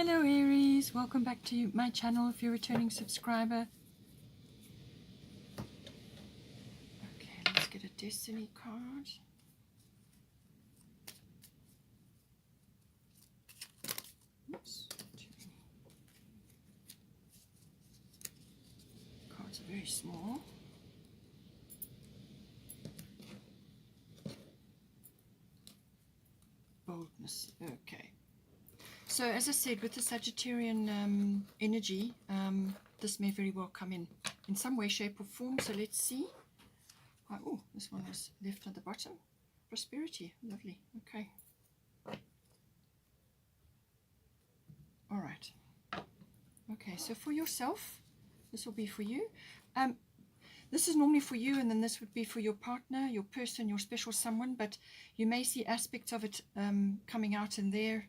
Hello Aries, welcome back to my channel if you're a returning subscriber. Okay, let's get a destiny card. Oops, too many. Cards are very small. Boldness, okay. So as I said, with the Sagittarian energy, this may very well come in some way, shape or form. So let's see. Oh, this one was left at the bottom. Prosperity, lovely, okay. All right. Okay, so for yourself, this will be for you. This is normally for you, and then this would be for your partner, your person, your special someone, but you may see aspects of it coming out in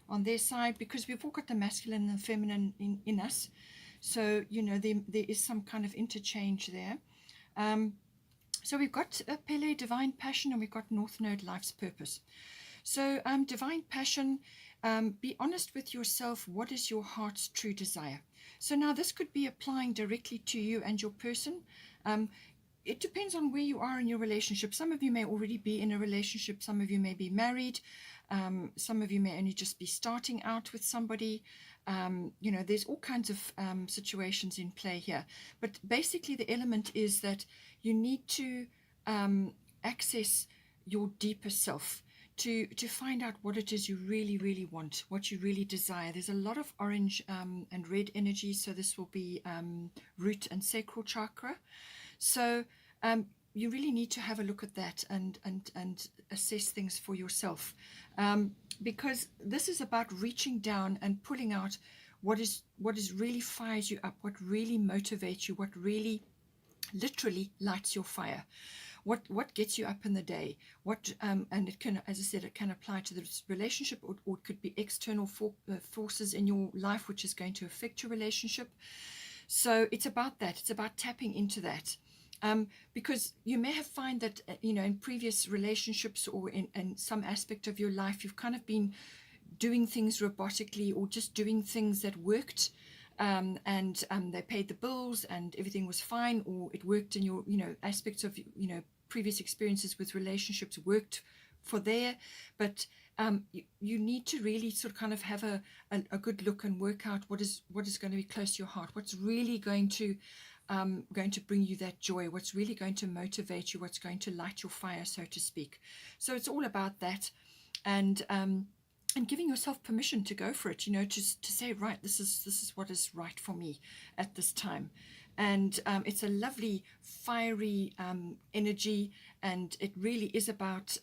on their side, because we've all got the masculine and feminine in us. So, you know, there is some kind of interchange there. So we've got Pele, Divine Passion, and we've got North Node, Life's Purpose. So Divine Passion, be honest with yourself. What is your heart's true desire? So now this could be applying directly to you and your person. It depends on where you are in your relationship. Some of you may already be in a relationship. Some of you may be married. Some of you may only just be starting out with somebody. You know, there's all kinds of situations in play here. But basically the element is that you need to access your deeper self to find out what it is you really, really want, what you really desire. There's a lot of orange and red energy, so this will be root and sacral chakra. So you really need to have a look at that and assess things for yourself, because this is about reaching down and pulling out what is really fires you up, what really motivates you, what really literally lights your fire. What gets you up in the day? And it can, as I said, it can apply to this relationship, or it could be external forces in your life which is going to affect your relationship. So it's about that. It's about tapping into that. Because you may have found that, you know, in previous relationships or in some aspect of your life, you've kind of been doing things robotically or just doing things that worked, and they paid the bills and everything was fine, or it worked in your, you know, aspects of, you know, previous experiences with relationships worked for there. But you need to really sort of kind of have a good look and work out what is going to be close to your heart, what's really going to bring you that joy, what's really going to motivate you, what's going to light your fire, so to speak. So it's all about that, and giving yourself permission to go for it, you know, to say, right, this is what is right for me at this time. And it's a lovely fiery energy, and it really is about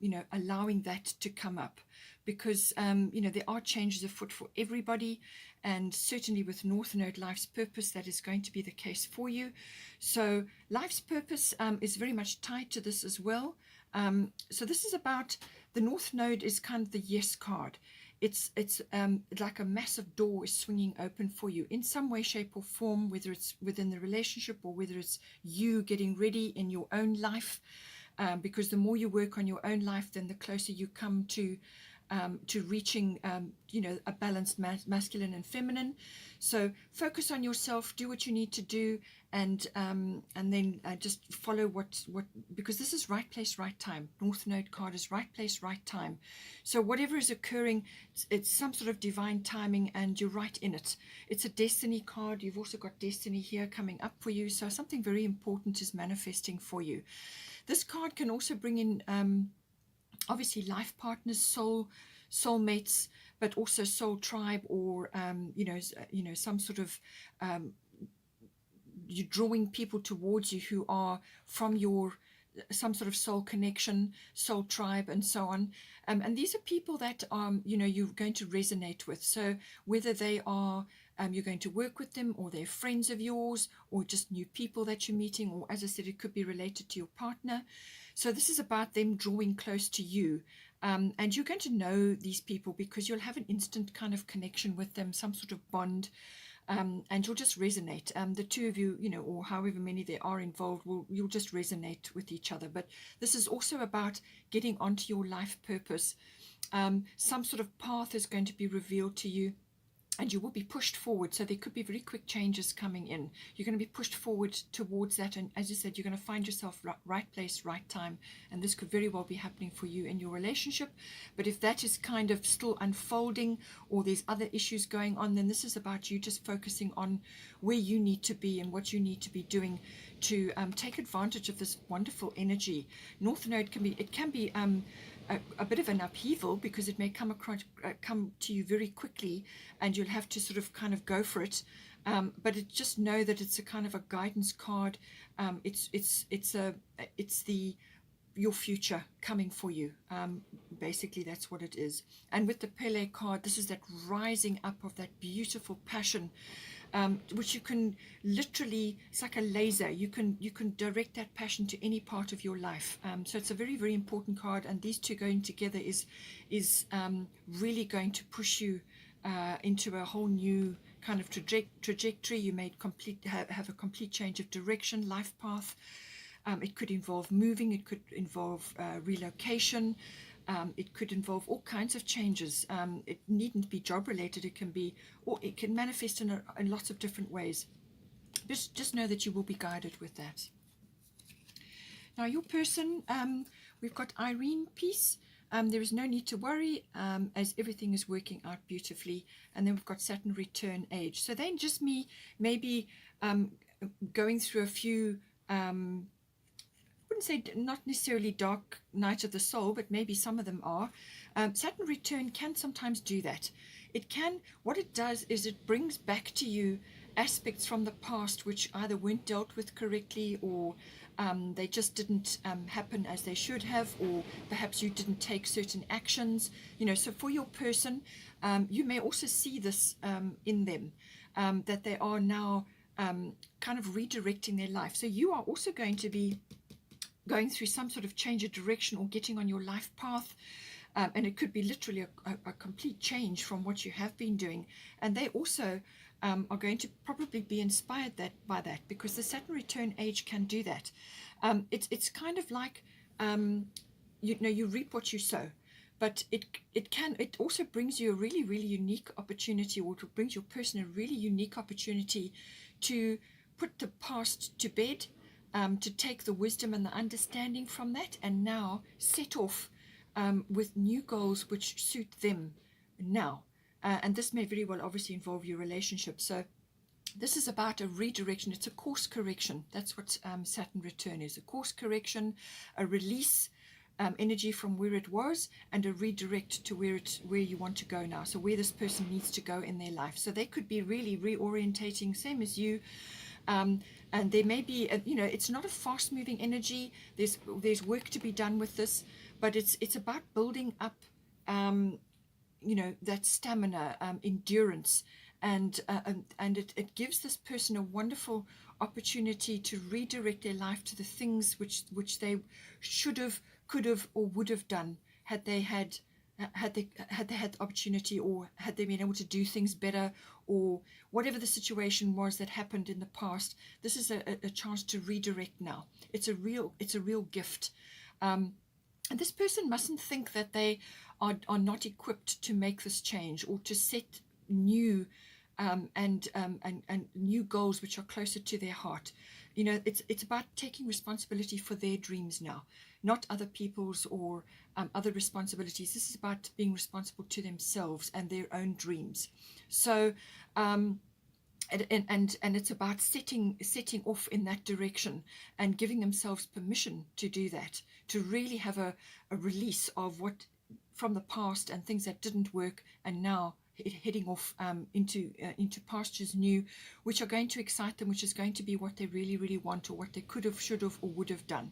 you know, allowing that to come up, because you know, there are changes afoot for everybody, and certainly with North Node, Life's Purpose, that is going to be the case for you. So Life's Purpose is very much tied to this as well. So this is about, the North Node is kind of the yes card. It's like a massive door is swinging open for you in some way, shape or form, whether it's within the relationship or whether it's you getting ready in your own life, because the more you work on your own life, then the closer you come to reaching you know, a balanced masculine and feminine. So focus on yourself, do what you need to do, and then just follow what because this is right place, right time. North Node card is right place, right time. So whatever is occurring, it's some sort of divine timing, and you're right in it. It's a destiny card. You've also got destiny here coming up for you, so something very important is manifesting for you. This card can also bring in obviously life partners, soulmates, but also soul tribe, or you know, some sort of you're drawing people towards you who are from your some sort of soul connection, soul tribe, and so on. And these are people that you know, you're going to resonate with. So whether they are you're going to work with them, or they're friends of yours, or just new people that you're meeting, or as I said, it could be related to your partner. So this is about them drawing close to you, and you're going to know these people because you'll have an instant kind of connection with them, some sort of bond, and you'll just resonate. The two of you, you know, or however many there are involved, you'll just resonate with each other. But this is also about getting onto your life purpose. Some sort of path is going to be revealed to you. and you will be pushed forward. So there could be very quick changes coming in. You're going to be pushed forward towards that, and as you said, you're going to find yourself right place, right time, and this could very well be happening for you in your relationship. But if that is kind of still unfolding, or there's other issues going on, then this is about you just focusing on where you need to be and what you need to be doing to take advantage of this wonderful energy. North Node can be a bit of an upheaval, because it may come to you very quickly, and you'll have to sort of kind of go for it. But just know that it's a kind of a guidance card. It's your future coming for you. Basically, that's what it is. And with the Pele card, this is that rising up of that beautiful passion, which you can literally, it's like a laser. You can direct that passion to any part of your life. So it's a very, very important card, and these two going together is really going to push you into a whole new kind of trajectory. You may have a complete change of direction, life path. It could involve moving, it could involve relocation, it could involve all kinds of changes. It needn't be job related, it can manifest in lots of different ways. Just know that you will be guided with that. Now your person, we've got Irene, peace. There is no need to worry, as everything is working out beautifully. And then we've got Saturn return age. So then just maybe going through a few, I wouldn't say not necessarily dark night of the soul, but maybe some of them are. Saturn return can sometimes do that. What it does is it brings back to you aspects from the past which either weren't dealt with correctly, or they just didn't happen as they should have, or perhaps you didn't take certain actions. So for your person, you may also see this in them, that they are now kind of redirecting their life. So you are also going to be going through some sort of change of direction, or getting on your life path, and it could be literally a complete change from what you have been doing. And they also are going to probably be inspired by that, because the Saturn return age can do that. It's kind of like you reap what you sow, but it also brings you a really, really unique opportunity, or it brings your person a really unique opportunity to put the past to bed, to take the wisdom and the understanding from that, and now set off with new goals which suit them now. And this may very well obviously involve your relationship. So this is about a redirection. It's a course correction. That's what Saturn return is. A course correction, a release energy from where it was, and a redirect to where you want to go now. So where this person needs to go in their life. So they could be really reorientating, same as you. And there may be, it's not a fast-moving energy. There's work to be done with this, but it's about building up, that stamina, endurance, and it gives this person a wonderful opportunity to redirect their life to the things which they should have, could have, or would have done had they had the opportunity, or had they been able to do things better, or whatever the situation was that happened in the past. This is a chance to redirect now. It's a real gift. And this person mustn't think that they are not equipped to make this change, or to set new and new goals which are closer to their heart. It's about taking responsibility for their dreams now, not other people's or other responsibilities. This is about being responsible to themselves and their own dreams. So and it's about setting off in that direction, and giving themselves permission to do that, to really have a release of what from the past and things that didn't work, and now heading off into pastures new, which are going to excite them, which is going to be what they really, really want, or what they could have, should have, or would have done.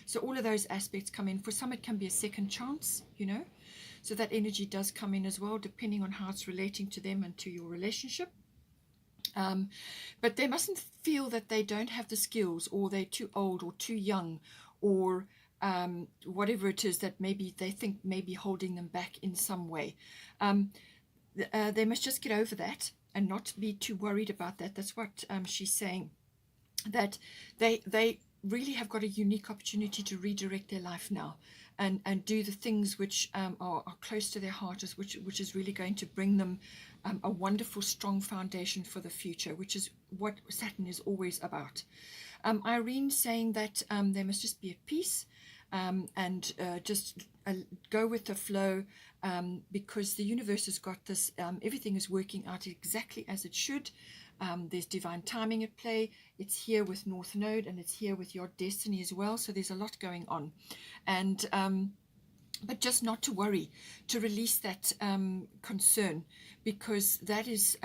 So all of those aspects come in. For some, it can be a second chance, so that energy does come in as well, depending on how it's relating to them and to your relationship. But they mustn't feel that they don't have the skills, or they're too old, or too young, or whatever it is that maybe they think may be holding them back in some way. They must just get over that and not be too worried about that. That's what she's saying, that they really have got a unique opportunity to redirect their life now. and do the things which are close to their heart, which is really going to bring them a wonderful, strong foundation for the future, which is what Saturn is always about. Irene saying that they must just be at peace and just go with the flow, because the universe has got this. Everything is working out exactly as it should. There's divine timing at play. It's here with North Node, and it's here with your destiny as well. So there's a lot going on. And but just not to worry, to release that concern, because that is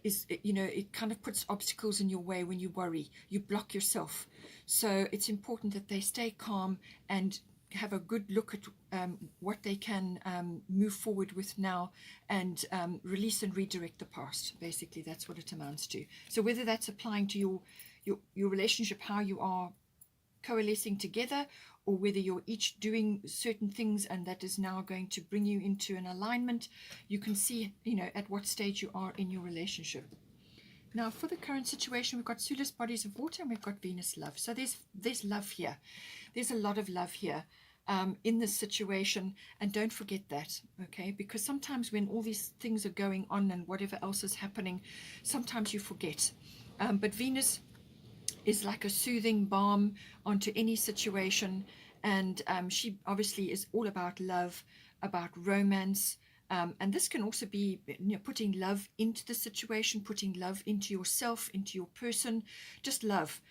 it kind of puts obstacles in your way. When you worry, you block yourself. So it's important that they stay calm and have a good look at what they can move forward with now, and release and redirect the past. Basically, that's what it amounts to. So whether that's applying to your relationship, how you are coalescing together, or whether you're each doing certain things and that is now going to bring you into an alignment, you can see, at what stage you are in your relationship. Now, for the current situation, we've got Sulis bodies of water, and we've got Venus love. So there's love here. There's a lot of love here in this situation, and don't forget that, okay? Because sometimes when all these things are going on and whatever else is happening, sometimes you forget. But Venus is like a soothing balm onto any situation, and she obviously is all about love, about romance, and this can also be putting love into the situation, putting love into yourself, into your person, just love,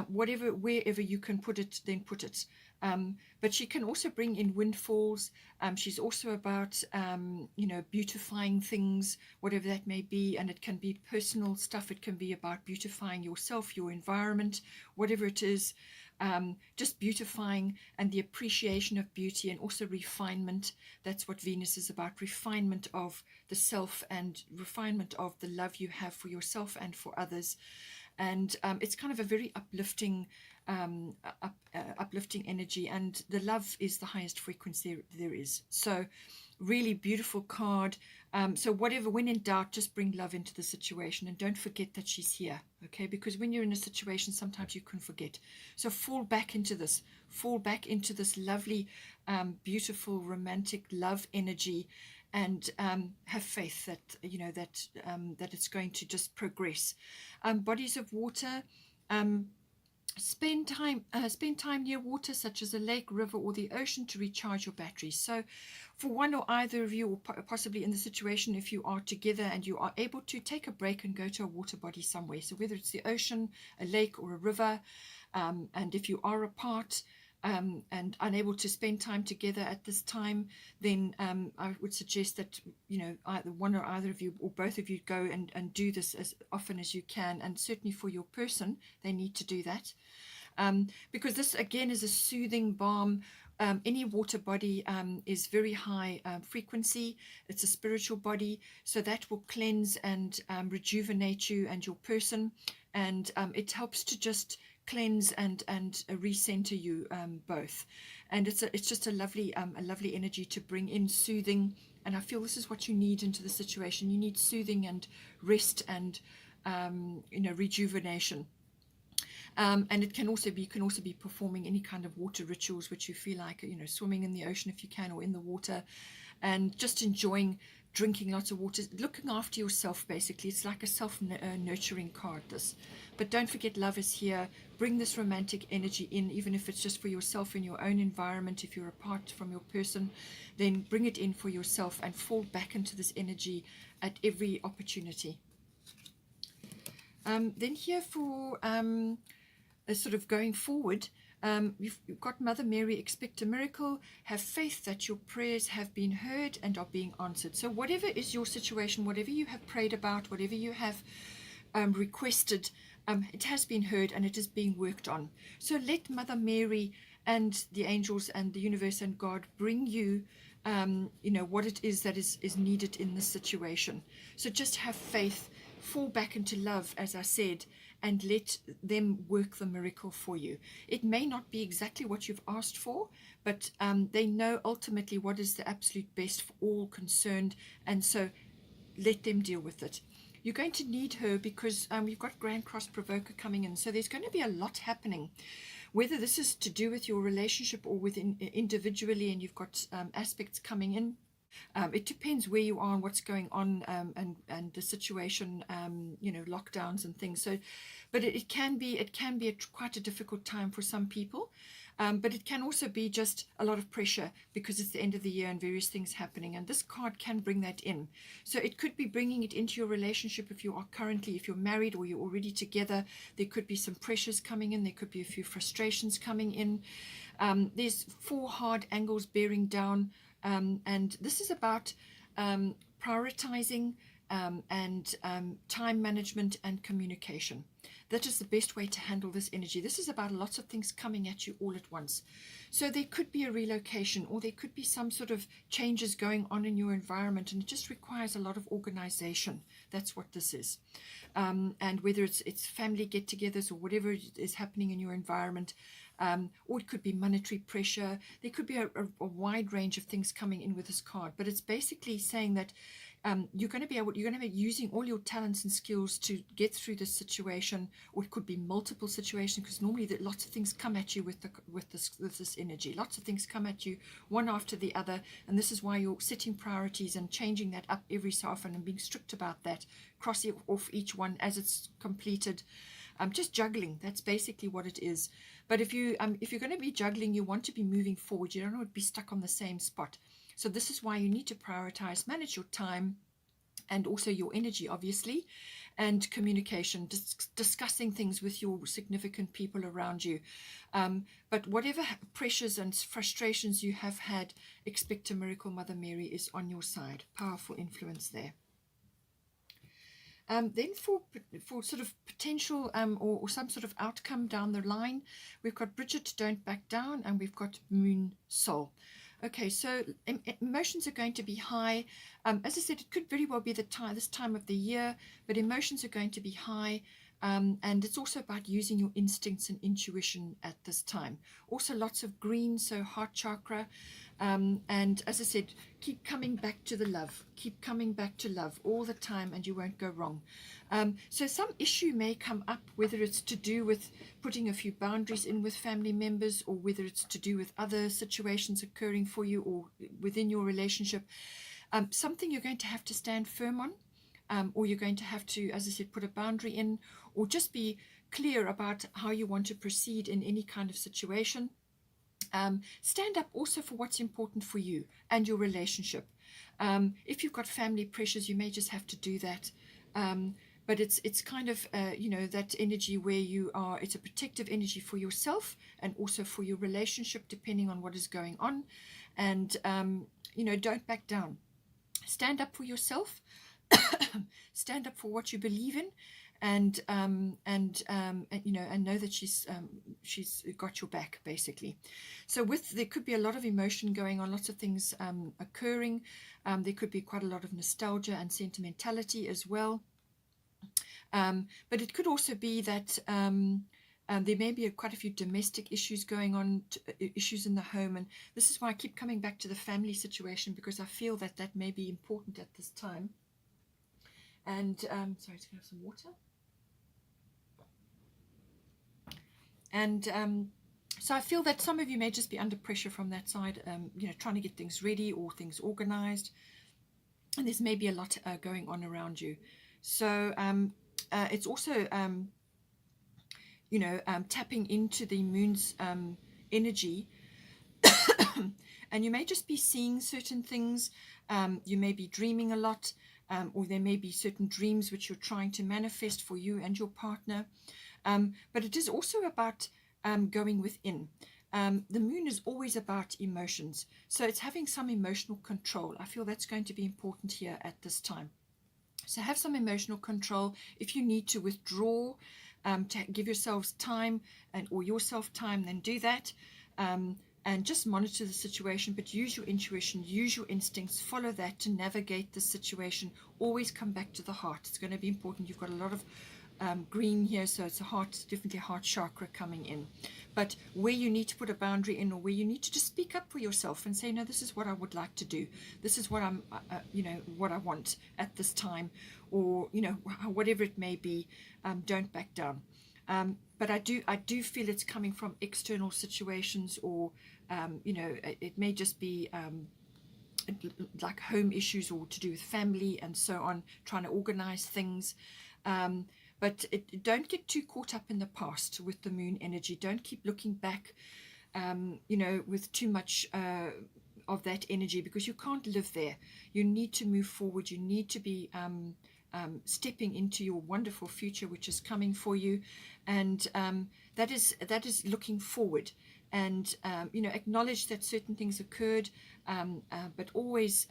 wherever you can put it, then put it. But she can also bring in windfalls. She's also about beautifying things, whatever that may be, and it can be personal stuff. It can be about beautifying yourself, your environment, whatever it is. Just beautifying and the appreciation of beauty, and also refinement. That's what Venus is about: refinement of the self and refinement of the love you have for yourself and for others. And it's kind of a very uplifting energy, and the love is the highest frequency there is. So really beautiful card. So whatever, when in doubt, just bring love into the situation, and don't forget that she's here, okay? Because when you're in a situation, sometimes you can forget. So fall back into this lovely, beautiful, romantic love energy, and have faith that that it's going to just progress. Bodies of water. Spend time near water, such as a lake, river, or the ocean, to recharge your batteries. So for one or either of you, or possibly in the situation, if you are together and you are able to take a break and go to a water body somewhere, so whether it's the ocean, a lake, or a river, and if you are apart and unable to spend time together at this time, then I would suggest that either one or either of you, or both of you, go and do this as often as you can. And certainly for your person, they need to do that, because this again is a soothing balm. Any water body is very high frequency. It's a spiritual body, so that will cleanse and rejuvenate you and your person, and it helps to just cleanse and recenter you both. And it's just a lovely energy to bring in, soothing. And I feel this is what you need into the situation. You need soothing and rest and rejuvenation. And it can also be performing any kind of water rituals which you feel like, swimming in the ocean if you can, or in the water, and just enjoying drinking lots of water, looking after yourself. Basically, it's like a self-nurturing card, this. But don't forget, love is here. Bring this romantic energy in, even if it's just for yourself in your own environment. If you're apart from your person, then bring it in for yourself and fall back into this energy at every opportunity. Then here for sort of going forward, you've got Mother Mary, expect a miracle, have faith that your prayers have been heard and are being answered. So whatever is your situation, whatever you have prayed about, whatever you have requested, it has been heard and it is being worked on. So let Mother Mary and the angels and the universe and God bring you what it is that is needed in this situation. So just have faith, fall back into love, as I said, and let them work the miracle for you. It may not be exactly what you've asked for, but they know ultimately what is the absolute best for all concerned, and so let them deal with it. You're going to need her because we've got Grand Cross Provoker coming in, so there's going to be a lot happening. Whether this is to do with your relationship or within individually, and you've got aspects coming in. It depends where you are and what's going on, and the situation, lockdowns and things. So, but it can be quite a difficult time for some people. But it can also be just a lot of pressure because it's the end of the year and various things happening. And this card can bring that in. So it could be bringing it into your relationship if you're married or you're already together. There could be some pressures coming in. There could be a few frustrations coming in. There's 4 hard angles bearing down. And this is about prioritizing and time management and communication. That is the best way to handle this energy. This is about lots of things coming at you all at once. So there could be a relocation, or there could be some sort of changes going on in your environment, and it just requires a lot of organization. That's what this is. And whether it's family get-togethers or whatever is happening in your environment, or it could be monetary pressure. There could be a wide range of things coming in with this card, but it's basically saying that you're going to be using all your talents and skills to get through this situation, or it could be multiple situations, because normally lots of things come at you with this energy. Lots of things come at you one after the other, and this is why you're setting priorities and changing that up every so often and being strict about that, crossing off each one as it's completed. Just juggling. That's basically what it is. But if you're going to be juggling, you want to be moving forward. You don't want to be stuck on the same spot. So this is why you need to prioritize, manage your time, and also your energy, obviously, and communication, discussing things with your significant people around you. But whatever pressures and frustrations you have had, expect a miracle. Mother Mary is on your side. Powerful influence there. Then for sort of potential or some sort of outcome down the line, we've got Bridget, don't back down, and we've got Moon, Soul. Okay, so emotions are going to be high. As I said, it could very well be this time of the year, but emotions are going to be high. And it's also about using your instincts and intuition at this time. Also lots of green, so heart chakra. And as I said, keep coming back to the love. Keep coming back to love all the time, and you won't go wrong. So some issue may come up, whether it's to do with putting a few boundaries in with family members, or whether it's to do with other situations occurring for you or within your relationship. Something you're going to have to stand firm on. Or you're going to have to, as I said, put a boundary in, or just be clear about how you want to proceed in any kind of situation. Stand up also for what's important for you and your relationship. If you've got family pressures, you may just have to do that. But it's kind of, that energy where you are, it's a protective energy for yourself and also for your relationship, depending on what is going on. And, don't back down. Stand up for yourself. Stand up for what you believe in, and know that she's got your back, basically. So there could be a lot of emotion going on, lots of things occurring. There could be quite a lot of nostalgia and sentimentality as well. But it could also be that there may be quite a few domestic issues going on, issues in the home, and this is why I keep coming back to the family situation, because I feel that may be important at this time. And sorry, just gonna have some water. And so I feel that some of you may just be under pressure from that side, trying to get things ready or things organized, and there's maybe a lot going on around you. So it's also tapping into the moon's energy. And you may just be seeing certain things. You may be dreaming a lot. Or there may be certain dreams which you're trying to manifest for you and your partner. But it is also about going within. The moon is always about emotions. So it's having some emotional control. I feel that's going to be important here at this time. So have some emotional control. If you need to withdraw, to give yourselves time or yourself time, then do that. And just monitor the situation, but use your intuition, use your instincts, follow that to navigate the situation. Always come back to the heart. It's going to be important. You've got a lot of green here, so it's definitely a heart chakra coming in. But where you need to put a boundary in, or where you need to just speak up for yourself and say, no, this is what I would like to do. This is what what I want at this time, or whatever it may be. Don't back down. But I do feel it's coming from external situations, or it may just be like home issues or to do with family and so on, trying to organize things. But don't get too caught up in the past with the moon energy. Don't keep looking back, with too much of that energy, because you can't live there. You need to move forward. You need to be stepping into your wonderful future, which is coming for you, and that is looking forward. And acknowledge that certain things occurred, but always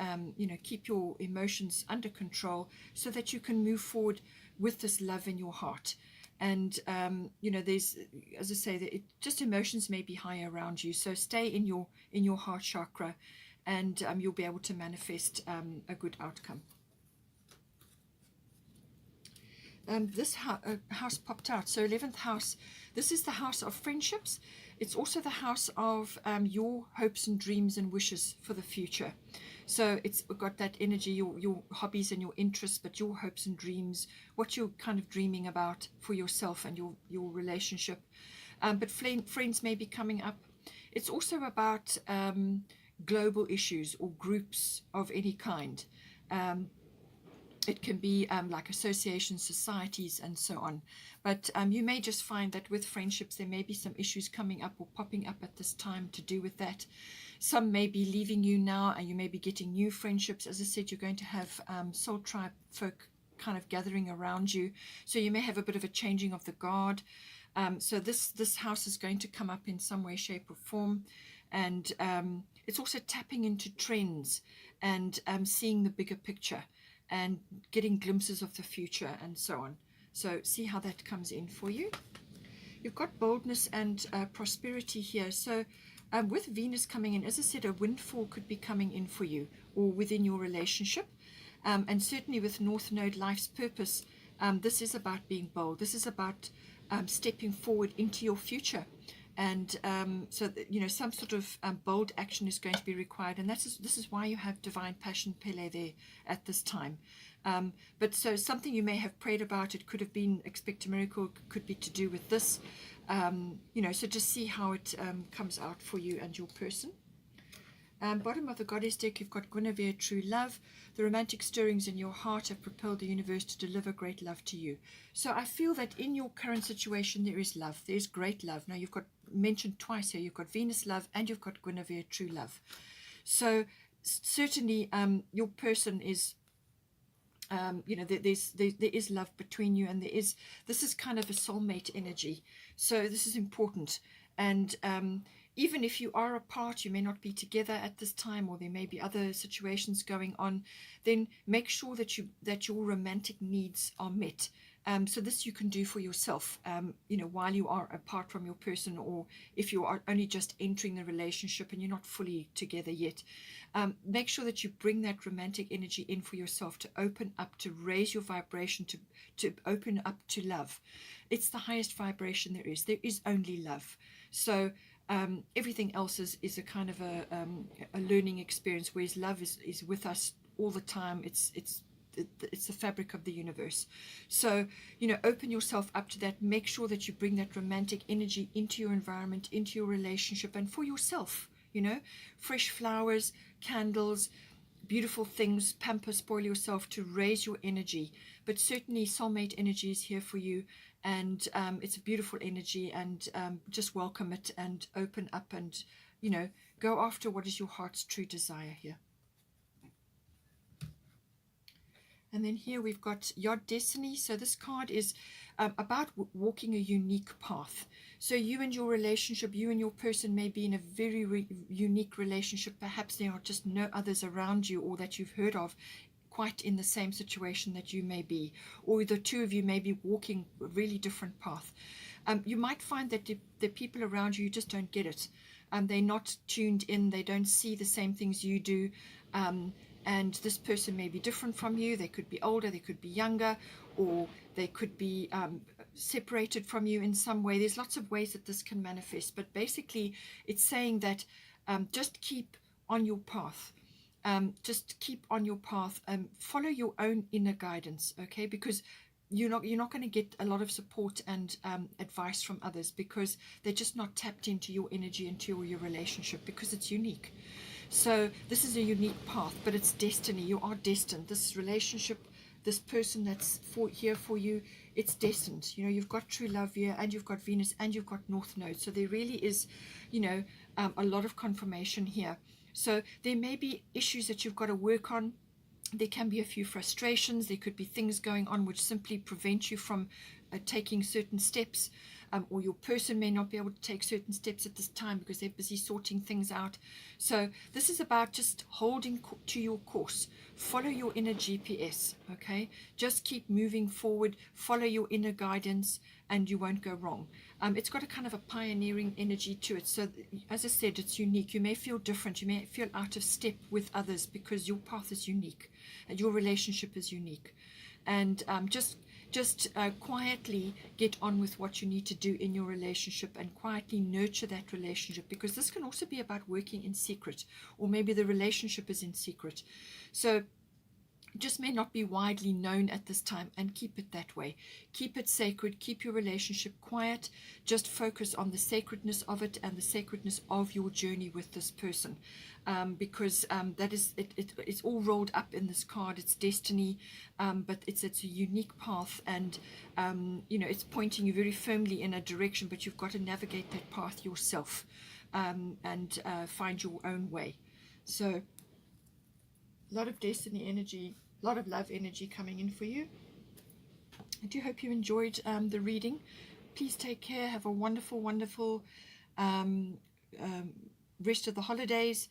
keep your emotions under control so that you can move forward with this love in your heart. And there's, as I say, just emotions may be high around you, so stay in your heart chakra, and you'll be able to manifest a good outcome. This house popped out. So 11th house, this is the house of friendships. It's also the house of your hopes and dreams and wishes for the future. So it's got that energy, your hobbies and your interests, but your hopes and dreams, what you're kind of dreaming about for yourself and your relationship. But friends may be coming up. It's also about global issues or groups of any kind. It can be like associations, societies, and so on. But you may just find that with friendships, there may be some issues coming up or popping up at this time to do with that. Some may be leaving you now, and you may be getting new friendships. As I said, you're going to have soul tribe folk kind of gathering around you. So you may have a bit of a changing of the guard. So this house is going to come up in some way, shape, or form. And it's also tapping into trends and seeing the bigger picture, and getting glimpses of the future and so on. So see how that comes in for you. You've got boldness and prosperity here. So with Venus coming in, as I said, a windfall could be coming in for you or within your relationship. And certainly with North Node, life's purpose, this is about being bold. This is about stepping forward into your future. And so some sort of bold action is going to be required, and this is why you have divine passion Pele there at this time. But so something you may have prayed about, it could have been expect a miracle, could be to do with this. So just see how it comes out for you and your person. Bottom of the goddess deck, you've got Guinevere, true love. The romantic stirrings in your heart have propelled the universe to deliver great love to you. So I feel that in your current situation, there is love. There's great love. Now you've got mentioned twice here. You've got Venus love and you've got Guinevere, true love. So certainly your person is, there is love between you, and this is kind of a soulmate energy. So this is important. And even if you are apart, you may not be together at this time, or there may be other situations going on, then make sure that your romantic needs are met. So this you can do for yourself, while you are apart from your person, or if you are only just entering the relationship and you're not fully together yet. Make sure that you bring that romantic energy in for yourself, to open up, to raise your vibration, to open up to love. It's the highest vibration there is. There is only love. So everything else is a kind of a learning experience, whereas love is with us all the time. It's the fabric of the universe. So open yourself up to that. Make sure that you bring that romantic energy into your environment, into your relationship, and for yourself. Fresh flowers, candles, beautiful things. Pamper, spoil yourself to raise your energy. But certainly soulmate energy is here for you, and it's a beautiful energy, and just welcome it and open up, and go after what is your heart's true desire here. And then here we've got Yod Destiny. So this card is about walking a unique path. So you and your relationship, you and your person may be in a very unique relationship. Perhaps there are just no others around you, or that you've heard of, quite in the same situation that you may be. Or the two of you may be walking a really different path. You might find that the people around you just don't get it. They're not tuned in. They don't see the same things you do. And this person may be different from you. They could be older, they could be younger, or they could be separated from you in some way. There's lots of ways that this can manifest. But basically, it's saying that just keep on your path. Just keep on your path. Follow your own inner guidance, okay? Because you're not going to get a lot of support and advice from others, because they're just not tapped into your energy, into your relationship, because it's unique. So this is a unique path, but it's destiny. You are destined. This relationship, this person that's here for you, it's destined. You've got true love here, and you've got Venus, and you've got North Node. So there really is, a lot of confirmation here. So there may be issues that you've got to work on. There can be a few frustrations. There could be things going on which simply prevent you from taking certain steps, or your person may not be able to take certain steps at this time because they're busy sorting things out. So this is about just holding to your course. Follow your inner GPS, okay? Just keep moving forward, follow your inner guidance, and you won't go wrong. It's got a kind of a pioneering energy to it. So as I said, it's unique. You may feel different. You may feel out of step with others because your path is unique and your relationship is unique. And just quietly get on with what you need to do in your relationship, and quietly nurture that relationship, because this can also be about working in secret, or maybe the relationship is in secret. So just may not be widely known at this time, and keep it that way. Keep it sacred. Keep your relationship quiet. Just focus on the sacredness of it and the sacredness of your journey with this person, because that is it's all rolled up in this card. It's destiny, but it's a unique path, and it's pointing you very firmly in a direction, but you've got to navigate that path yourself, and find your own way. So a lot of destiny energy, a lot of love energy coming in for you. I do hope you enjoyed the reading. Please take care. Have a wonderful, wonderful rest of the holidays.